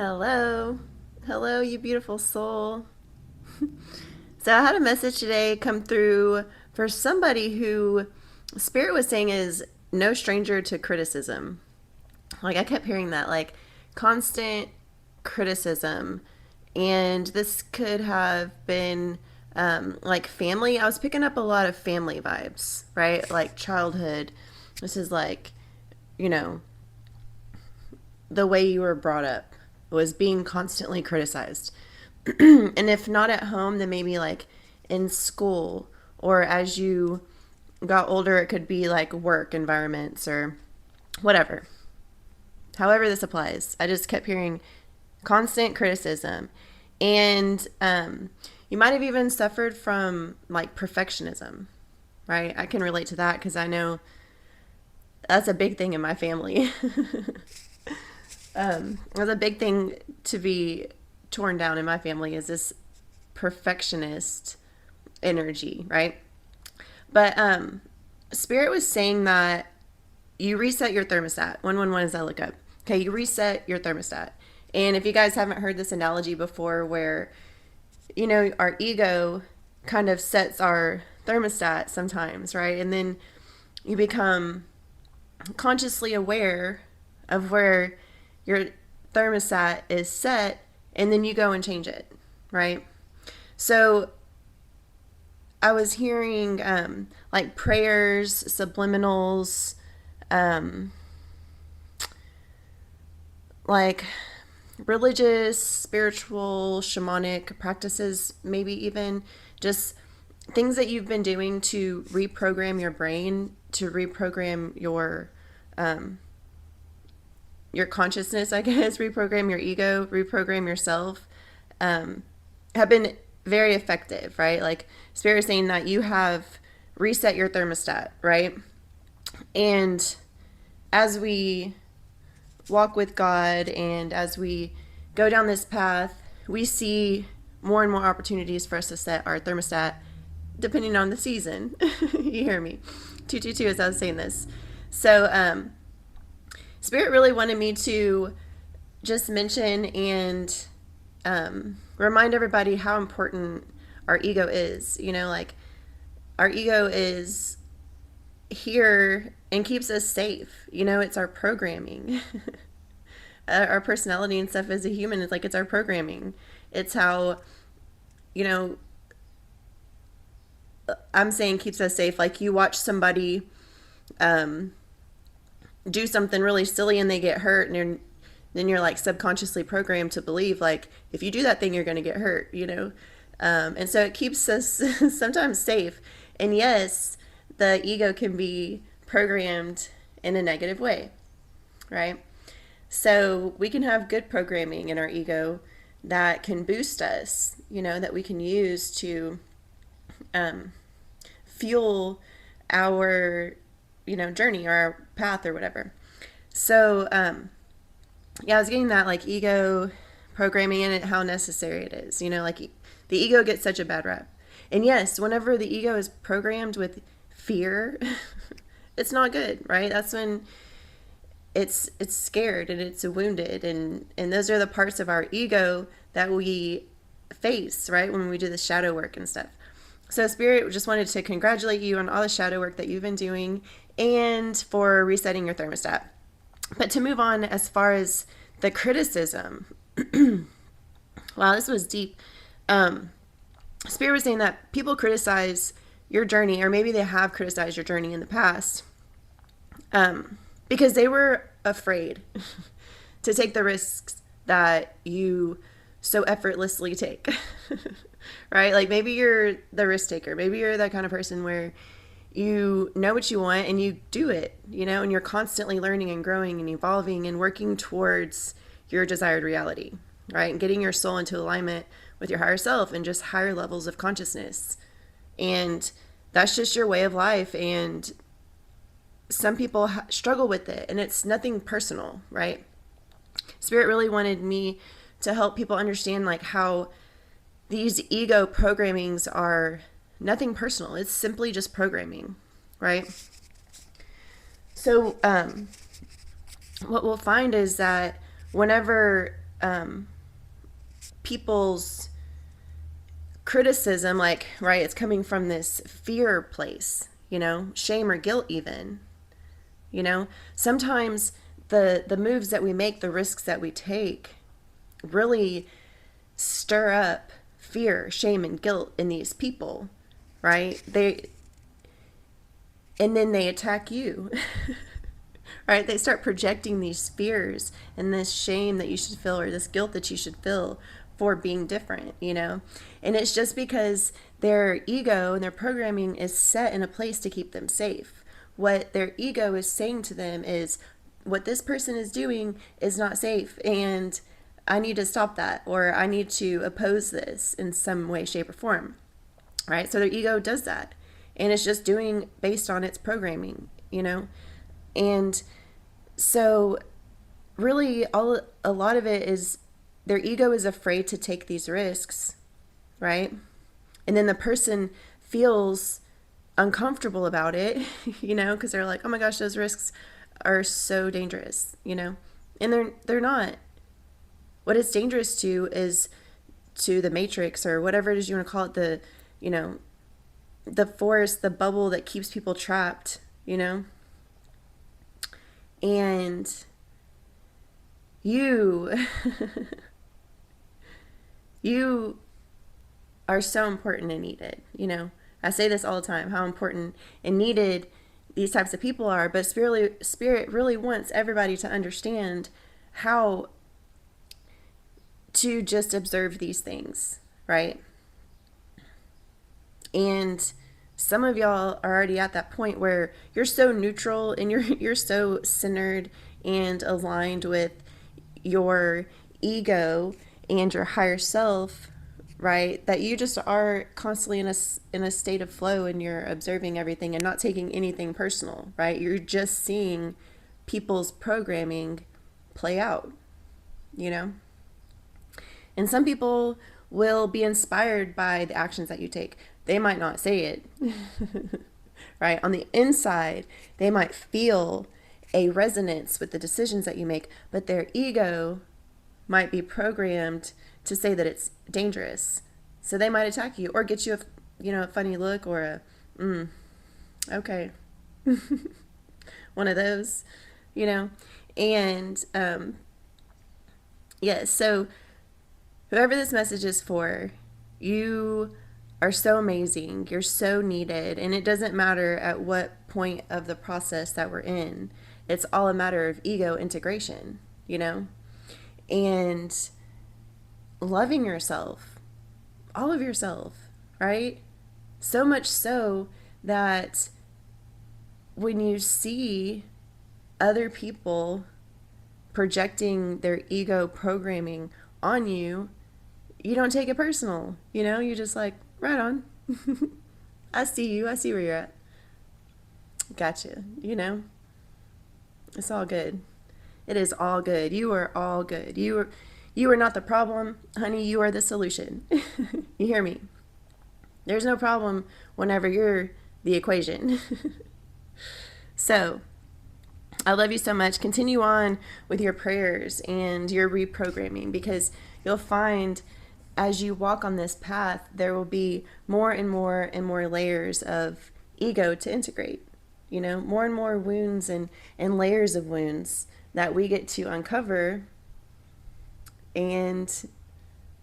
Hello. Hello, you beautiful soul. So, I had a message today come through for somebody who Spirit was saying is no stranger to criticism. Like, I kept hearing that, like, constant criticism. And this could have been like family. I was picking up a lot of family vibes, right? Like, childhood. This is like, you know, the way you were brought up was being constantly criticized. And if not at home, then maybe like in school, or as you got older, it could be like work environments or whatever. However, this applies. I just kept hearing constant criticism. And you might have even suffered from like perfectionism, right? I can relate to that because I know that's a big thing in my family. That's a big thing to be torn down in my family is this perfectionist energy, right? But Spirit was saying that you reset your thermostat. 111 as I look up. Okay, you reset your thermostat. And if you guys haven't heard this analogy before, where, our ego kind of sets our thermostat sometimes, right? And then you become consciously aware of where your thermostat is set, and then you go and change it, right? So I was hearing like prayers, subliminals, um, like religious, spiritual, shamanic practices, maybe even just things that you've been doing to reprogram your brain, to reprogram your consciousness, I guess, reprogram your ego, reprogram yourself, have been very effective, right? Like Spirit is saying that you have reset your thermostat, right? And as we walk with God and as we go down this path, we see more and more opportunities for us to set our thermostat depending on the season. You hear me? 222 as I was saying this. So, Spirit really wanted me to just mention and remind everybody how important our ego is. Like our ego is here and keeps us safe. It's our programming. Our personality and stuff as a human is like it's our programming. It's how, you know, I'm saying keeps us safe. Like you watch somebody um, do something really silly and they get hurt, and then you're like subconsciously programmed to believe like if you do that thing you're going to get hurt. And so it keeps us sometimes safe. And yes, the ego can be programmed in a negative way, right? So we can have good programming in our ego that can boost us, that we can use to um, fuel our, journey or our path or whatever. So, yeah, I was getting that like ego programming in it, how necessary it is. Like the ego gets such a bad rep. And yes, whenever the ego is programmed with fear, it's not good, right? That's when it's scared and it's wounded, and those are the parts of our ego that we face, right, when we do the shadow work and stuff. So Spirit just wanted to congratulate you on all the shadow work that you've been doing and for resetting your thermostat. But to move on, as far as the criticism, wow, this was deep. Spirit was saying that people criticize your journey, or maybe they have criticized your journey in the past, because they were afraid to take the risks that you so effortlessly take. Right? Like maybe you're the risk taker. Maybe you're that kind of person where you know what you want and you do it, and you're constantly learning and growing and evolving and working towards your desired reality, right? And getting your soul into alignment with your higher self and just higher levels of consciousness. And that's just your way of life. And some people struggle with it, and it's nothing personal, right? Spirit really wanted me to help people understand like how these ego programmings are nothing personal. It's simply just programming, right? So what we'll find is that whenever people's criticism, like, right, it's coming from this fear place, shame or guilt even, sometimes the moves that we make, the risks that we take really stir up fear, shame, and guilt in these people, right? And then they attack you. Right? They start projecting these fears and this shame that you should feel, or this guilt that you should feel for being different, And it's just because their ego and their programming is set in a place to keep them safe. What their ego is saying to them is, what this person is doing is not safe, and I need to stop that, or I need to oppose this in some way, shape, or form, right? So their ego does that, and it's just doing based on its programming, And so really a lot of it is their ego is afraid to take these risks, right? And then the person feels uncomfortable about it, because they're like, oh my gosh, those risks are so dangerous, And they're not. What it's dangerous to is to the matrix, or whatever it is you want to call it, the forest, the bubble that keeps people trapped, And you, you are so important and needed, I say this all the time, how important and needed these types of people are, but Spirit really wants everybody to understand how to just observe these things, right? And some of y'all are already at that point where you're so neutral and you're so centered and aligned with your ego and your higher self, right? That you just are constantly in a state of flow, and you're observing everything and not taking anything personal, right? You're just seeing people's programming play out, And some people will be inspired by the actions that you take. They might not say it, right? On the inside, they might feel a resonance with the decisions that you make, but their ego might be programmed to say that it's dangerous. So they might attack you, or get you a funny look, or okay, one of those, and yeah, so whoever this message is for, you are so amazing. You're so needed. And it doesn't matter at what point of the process that we're in. It's all a matter of ego integration, and loving yourself, all of yourself, right? So much so that when you see other people projecting their ego programming on you, you don't take it personal, you're just like, right on. I see you. I see where you're at. Gotcha. It's all good. It is all good. You are all good. You are not the problem, honey. You are the solution. You hear me? There's no problem whenever you're the equation. So, I love you so much. Continue on with your prayers and your reprogramming, because you'll find as you walk on this path, there will be more and more and more layers of ego to integrate, more and more wounds and layers of wounds that we get to uncover and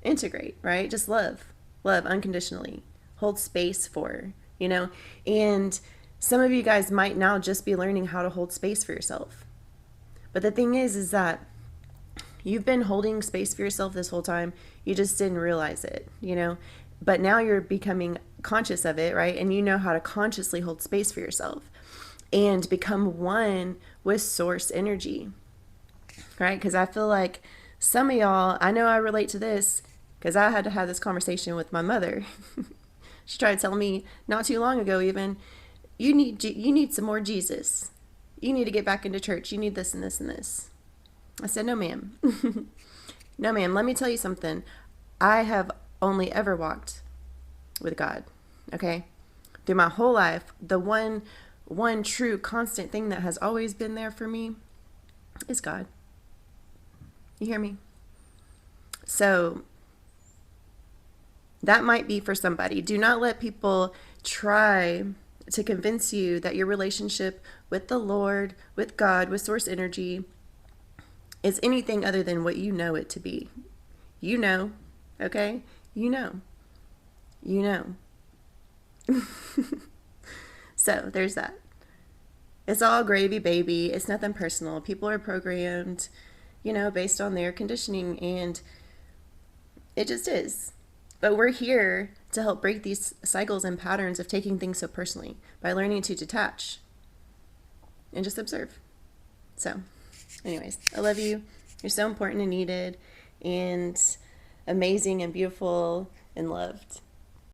integrate, right? Just love unconditionally, hold space for, and some of you guys might now just be learning how to hold space for yourself. But the thing is that you've been holding space for yourself this whole time. You just didn't realize it, but now you're becoming conscious of it, right? And you know how to consciously hold space for yourself and become one with source energy, right? Because I feel like some of y'all, I know I relate to this because I had to have this conversation with my mother. She tried to tell me not too long ago even, you need some more Jesus. You need to get back into church. You need this and this and this. I said, no, ma'am. No, ma'am. Let me tell you something. I have only ever walked with God. Okay. Through my whole life, the one true constant thing that has always been there for me is God. You hear me? So that might be for somebody. Do not let people try to convince you that your relationship with the Lord, with God, with source energy is anything other than what you know it to be. You know, okay? You know. You know. So there's that. It's all gravy, baby. It's nothing personal. People are programmed, based on their conditioning, and it just is. But we're here to help break these cycles and patterns of taking things so personally by learning to detach and just observe. So, anyways, I love you. You're so important and needed and amazing and beautiful and loved.